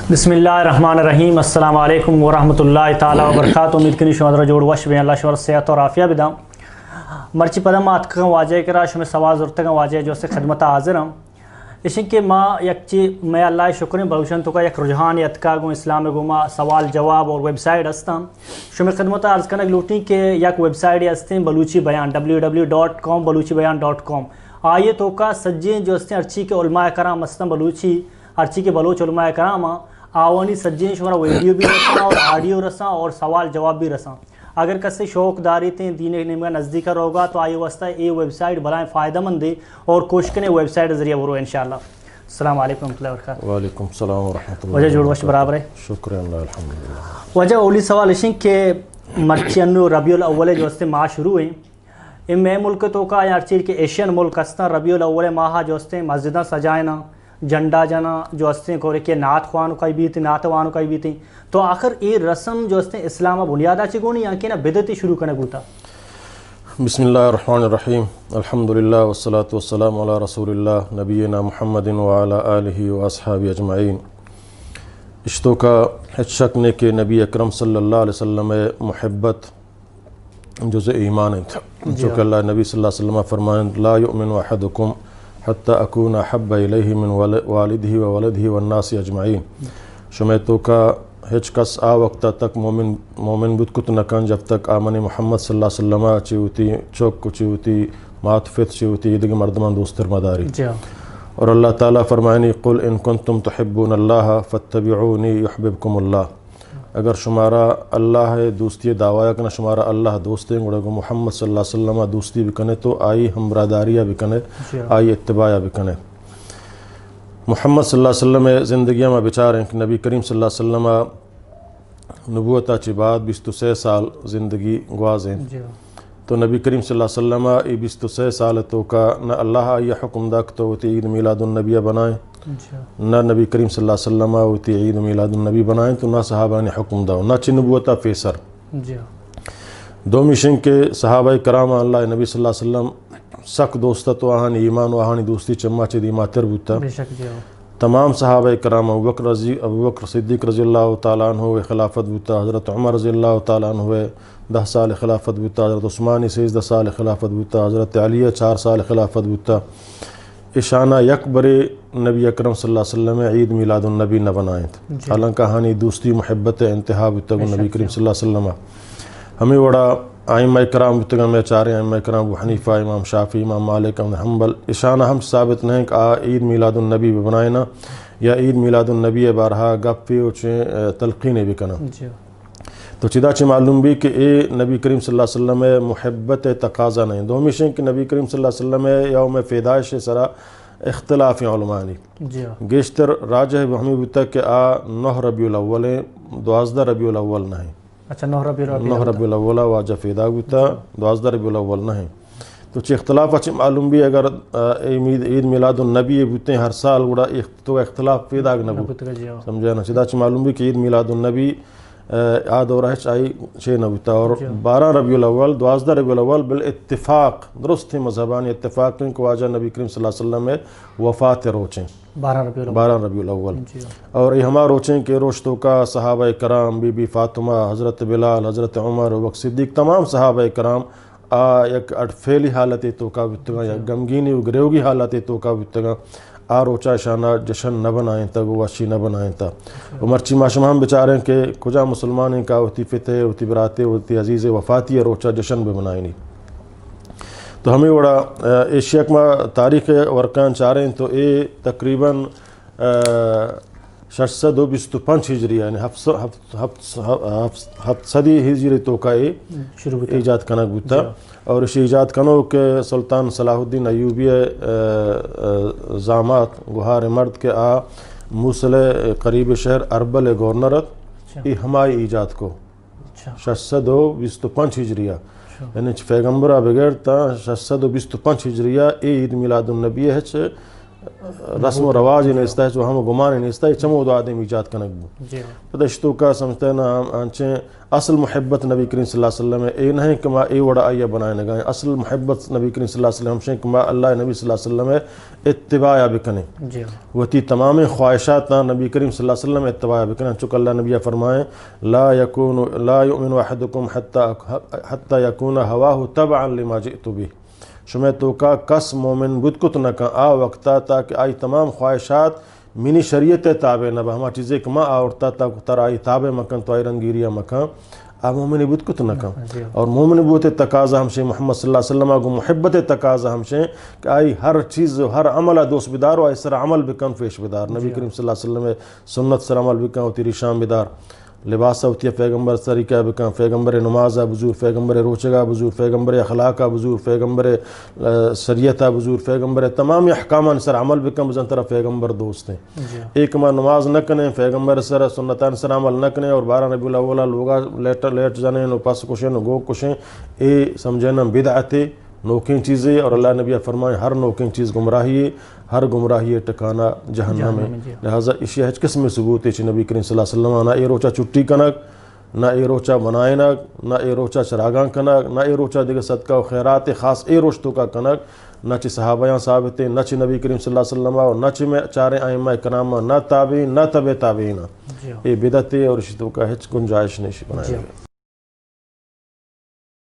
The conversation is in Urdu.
بسم اللہ الرحمن الرحیم السلام علیکم ورحمۃ اللہ تعالیٰ وبرکاتہ. امید کنی شما در جوڑ وش بین اللہ شور صحت اور عافیہ بدام مرچی پدم آتکا واجہ کرا شما سواز ارتگا واجہ جو سے خدمت حاضر ہم اشن کہ ما یک چی میں اللہ شکریں بلوشن تو کا یک رجحان یتکا گو اسلام گو ما سوال جواب اور ویب سائٹ ہستم شما خدمت عرض کرنے لوٹی کہ یک ویب سائٹ ہستیں بلوچی بیان www.com بلوچیبیان.com. آئیے تو کا سجیں جو ہستیں ارچی کے علماء کرام ہستم بلوچی ارچی کے بلوچ علماء کرام آوانی سجیں شمارا ویڈیو بھی رساں اور آڈیو رساں اور سوال جواب بھی رساں. اگر کسی شوق داری تھیں دین نمگا نزدیک ہوگا تو آئیے واسطہ یہ ویب سائٹ بلائیں فائدہ مند ہے اور کوشش کریں ویب سائٹ ذریعہ ورو انشاءاللہ. السلام علیکم ورحمۃ اللہ وبرکاتہ. وعلیکم السلام ورحمۃ اللہ. وجہ جوڑ وش برابر ہے. شکر اللہ الحمدللہ. وجہ اولی سوال اشن کہ مرچی انو ربیع الاول جو ہستے ماہ شروع ہیں ام میں ملک تو کا یا چیز کے ایشین ملک ہستا ربیع الاول ماہ جو ہستے مسجدہ سجائنا جھنڈا جنا جو ہستے کو کہ نعت خوانو کا بھی تھی نعت وانو کا بھی تھی تو آخر یہ رسم جو ہستے اسلام بنیادہ چگونی یا کہ نا بدعتی شروع کرنے گوتا. بسم اللہ الرحمن الرحیم. الحمدللہ والصلاة والسلام علی رسول اللہ نبینا محمد وعلی آلہ واصحابہ اجمعین. اشتو کا ہیچ شک نے کہ نبی اکرم صلی اللہ علیہ وسلم محبت جزء ایمان تھا جو کہ اللہ نبی صلی اللہ علیہ وسلم فرمائیں لا یؤمن احدکم حتی اکون احب الیہ من والدہ وولدہ والناس اجمعین. شمی تو کا ہیچ کس آ وقت تک مومن بود کت نکن جب تک آمن محمد صلی اللہ علیہ وسلم چی ہوتی چوک چی ہوتی معطفت چی ہوتی دیگر مردمان دوستر مداری. اور اللہ تعالیٰ فرمائنی قل ان کنتم تحبون اللہ فاتبعونی یحببکم اللہ. اگر شمارا اللہ دوستی دعویٰ کنا شمارا اللہ دوستیں گوڑا گو محمد صلی اللہ علیہ وسلم دوستی بکنے تو آئی ہمبراداریہ بکنے آئی اتباعہ بکنے. محمد صلی اللہ علیہ وسلم زندگیاں میں بچار ہیں کہ نبی کریم صلی اللہ علیہ وسلم نبوتہ چی بعد 23 سال زندگی گوازیں تو نبی کریم صلی اللہ علیہ وسلم ای 23 سال تو کا نہ اللہ آئی حکم داک تو ہوتی عید میلاد النبی بنائیں نہ نبی کریم صلی اللہ علیہ وسلم ہوتی عید میلاد النبی بنائیں تو نہ صحابہ نے حکم داؤ نہ چی نبوتہ فیسر. دو مشن کے صحابہ کرام اللہ نبی صلی اللہ علیہ وسلم سک دوستہ تو آہانی ایمان و آہانی دوستی چمہ چی دیما تر بوتا. تمام صحابہ کرام ابو بکر صدیق رضی اللہ تعالیٰ عنہ ہوئے خلافت بوتا. حضرت عمر رضی اللہ تعالیٰ عنہ ہوئے 10 سال خلافت بوتا. حضرت عثمانی 16 سال خلافت بوتا. حضرت علی 4 سال خلافت بوتا. اشانہ یک برے نبی اکرم صلی اللہ علیہ وسلم عید میلاد النبی نہ بنائیں تھے حالانکہ کہانی دوستی محبت انتہا بوتا گو نبی کریم صلی اللہ علیہ وسلم. ہمیں وڑا ائمہ کرام بوتا میں چارے ائمہ کرام ابو حنیفہ امام شافعی امام مالک امام حنبل اشانہ ہم ثابت نہیں کہ عید میلاد النبی بنائنا یا عید میلاد النبی بارہا گپی وچیں تلقین بھی کنا. تو چدا چی معلوم بھی کہ اے نبی کریم صلی اللہ علیہ وسلم محبت تقاضا نہیں. دو مشن کہ نبی کریم صلی اللہ علیہ وسلم یوم پیدائش سرا اختلاف علمانی گیشتر راجہ ہمیں بتا کہ 9 ربیع الاول 12 ربیع الاول نہیں. اچھا 9 ربیع الاول واجہ پیدا بتا 12 ربیع الاول نہیں. تو چی اختلاف اچھی معلوم بھی اگر عید میلاد النبی بوتے ہر سال گوڑا تو اختلاف پیدا نبو سمجھے نا. چدا چی معلوم بھی کہ عید میلاد النبی دورہ چاہی چھ نبوتا. اور 12 ربیع الاول 12 ربیع الاول بالاتفاق درست تھی مذہبانی اتفاق ہیں کہ واجہ نبی کریم صلی اللہ علیہ وسلم وفات روچیں 12 ربیع الاول. اور یہ ہما روچیں کہ روشتوں کا صحابہ کرام بی بی فاطمہ حضرت بلال حضرت عمر وقت صدیق تمام صحابہ کرام یک اٹفیلی حالت تو کا بتگا یا غمگینی و گریوگی حالت تو کا بتگا روچا شانہ جشن نہ بنائیں تا گواشی نہ بنائیں تا. مرچی ماشمہ ہم بچاریں کہ کجا مسلمان کا ہوتی فتح ہوتی براتے ہوتی عزیز وفاتی روچا جشن بھی بنائیں. تو ہمیں وڑا ایشیا میں تاریخ ورکان چاریں تو اے تقریباً 625 ہجری یعنی 700 ہجری تو کا ایجاد کنک بوتا. اور اسی ایجاد کنو کہ سلطان صلاح الدین ایوبی زامات گوہار مرد کے موصل قریب شہر اربل گورنرت ای ہمائی ایجاد کو 625 ہجریہ یعنی پیغمبرہ بغیر تا 625 ہجریہ عید میلاد النبی ہے رسم و رواج نیستا ہے جو ہم گمان نیستا ہے چمو دو آدم ایجاد کنک بو جی پدشتو کا سمجھتے ہیں نا آنچیں اصل محبت نبی کریم صلی اللہ علیہ وسلم ہے اے نہیں کہ ما اے وڑا آئیہ بنائے نگائیں اصل محبت نبی کریم صلی اللہ علیہ وسلم ہمشیں کہ ما اللہ نبی صلی اللہ علیہ وسلم ہے اتباع بکنے جی وتی تمام خواہشات نا نبی کریم صلی اللہ علیہ وسلم اتباع بکنے چونکہ اللہ نبی فرمائے لا یؤمن احدکم حتی یکون ہواہ تبعا لما جئت به شمع تو کا کس مومن بدھ کت نہ کا آ وقتا تاکہ آئی تمام خواہشات منی شریعت تابع نہ ہما چیزیں کہ ما آورتا تا تر آئی تابع مکن تو آئی رنگیریا مکان آ مومن بدھ کت نہ کا اور مومن بوت تقاضا ہمشے محمد صلی اللہ علیہ وسلم کو محبت تقاضا ہمشے کہ آئی ہر چیز ہر عمل دوست بدار و آئی سر عمل بکن فیش بدار نبی کریم صلی اللہ علیہ وسلم سنت سر عمل بکن و تیری شام بدار لباسہ ہوتی ہے پیغمبر طریقہ بکن پیغمبر نمازہ بزور پیغمبر روچگا بزور پیغمبر اخلاقہ بزور پیغمبر شریعتہ بزور پیغمبر تمام احکامان سر عمل بکن بزن طرف پیغمبر دوست ہیں ایک ماں نماز نہ کنے پیغمبر سر سنتان سر عمل نہ کنے اور 12 ربیع الاول لوگا لیٹ جانے نو پاس کشیں نو گو کشیں اے سمجھنا بدعت نوکیں چیزیں اور اللہ نبی فرمائے ہر نوکیں چیز گمراہی ہے ہر گمراہی ٹکانا جہنم ہے لہٰذا اشیاء ہچ قسم ثبوت ہے نبی کریم صلی اللہ علیہ وسلم نہ اے روچا چھٹی کنک نہ اے روچا منائنک نہ اے روچا چراغاں کنک نہ اے روچا دیگر صدقہ و خیرات خاص اے روشتوں کا کنک نہ چی صحابیاں ثابت ہیں نہ چی نبی کریم صلی اللہ علیہ وسلم اور نہ چی میں چارے ائمہ کرام نہ تابعین نہ تبع تابعین اے بدعت ہے اور اشیاء کا ہچ گنجائش نہیں بنایا گیا